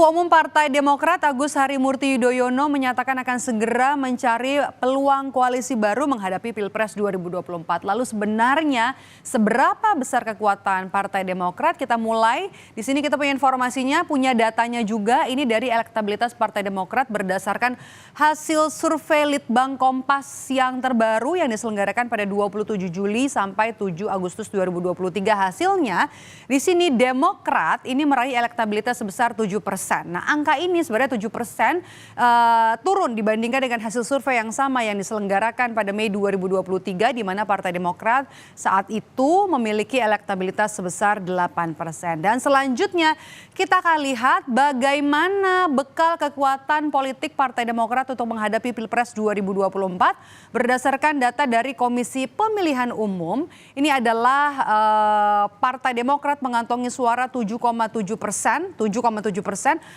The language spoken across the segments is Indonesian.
Ketua Umum Partai Demokrat Agus Harimurti Yudhoyono menyatakan akan segera mencari peluang koalisi baru menghadapi Pilpres 2024. Lalu sebenarnya seberapa besar kekuatan Partai Demokrat? Kita mulai. Di sini kita punya informasinya, punya datanya juga. Ini dari elektabilitas Partai Demokrat berdasarkan hasil survei Litbang Kompas yang terbaru yang diselenggarakan pada 27 Juli sampai 7 Agustus 2023. Hasilnya di sini Demokrat ini meraih elektabilitas sebesar 7%. Nah, angka ini sebenarnya 7% turun dibandingkan dengan hasil survei yang sama yang diselenggarakan pada Mei 2023 di mana Partai Demokrat saat itu memiliki elektabilitas sebesar 8%. Dan selanjutnya kita akan lihat bagaimana bekal kekuatan politik Partai Demokrat untuk menghadapi Pilpres 2024 berdasarkan data dari Komisi Pemilihan Umum. Ini adalah Partai Demokrat mengantongi suara 7,7%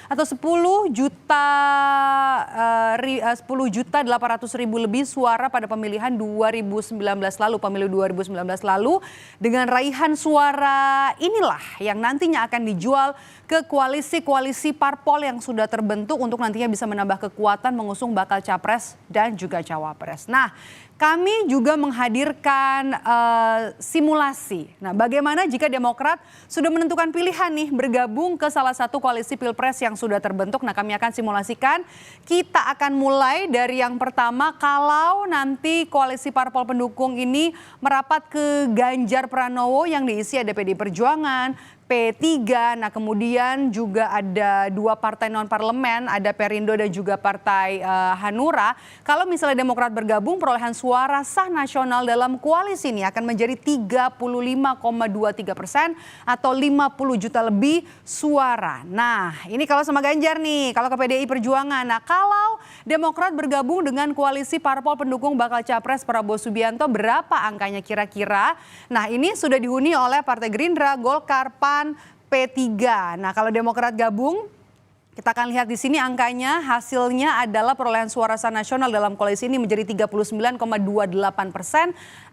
atau 10.800.000 lebih suara pada pemilihan 2019 lalu, pemilu 2019 lalu. Dengan raihan suara inilah yang nantinya akan dijual ke koalisi-koalisi parpol yang sudah terbentuk untuk nantinya bisa menambah kekuatan mengusung bakal capres dan juga cawapres. Nah, kami juga menghadirkan simulasi. Nah, bagaimana jika Demokrat sudah menentukan pilihan nih bergabung ke salah satu koalisi Pilpres yang sudah terbentuk. Nah, kami akan simulasikan. Kita akan mulai dari yang pertama, kalau nanti koalisi parpol pendukung ini merapat ke Ganjar Pranowo yang diisi ada PDI Perjuangan, P3, nah kemudian juga ada dua partai non-parlemen, ada Perindo dan juga Partai Hanura. Kalau misalnya Demokrat bergabung, perolehan suara sah nasional dalam koalisi ini akan menjadi 35,23% atau 50 juta lebih suara. Nah, ini kalau sama Ganjar nih, kalau ke PDI Perjuangan. Nah, kalau Demokrat bergabung dengan koalisi parpol pendukung bakal capres Prabowo Subianto, berapa angkanya kira-kira? Nah, ini sudah dihuni oleh Partai Gerindra, Golkar, PAN, P3. Nah, kalau Demokrat gabung, kita akan lihat di sini angkanya, hasilnya adalah perolehan suara sah nasional dalam koalisi ini menjadi 39,28%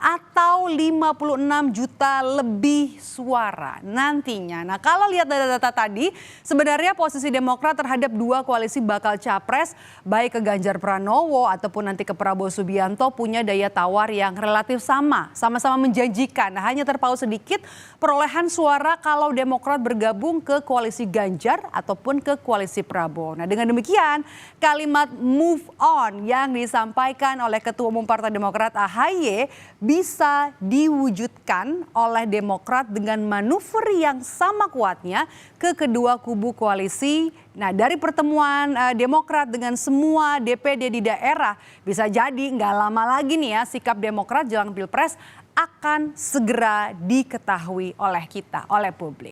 atau 56 juta lebih suara nantinya. Nah, kalau lihat data-data tadi, sebenarnya posisi Demokrat terhadap dua koalisi bakal capres, baik ke Ganjar Pranowo ataupun nanti ke Prabowo Subianto, punya daya tawar yang relatif sama-sama menjanjikan. Nah, hanya terpaut sedikit perolehan suara kalau Demokrat bergabung ke koalisi Ganjar ataupun ke koalisi Prabowo. Nah, dengan demikian kalimat move on yang disampaikan oleh Ketua Umum Partai Demokrat AHY bisa diwujudkan oleh Demokrat dengan manuver yang sama kuatnya ke kedua kubu koalisi. Nah, dari pertemuan Demokrat dengan semua DPD di daerah, bisa jadi nggak lama lagi nih ya sikap Demokrat jelang Pilpres akan segera diketahui oleh kita, oleh publik.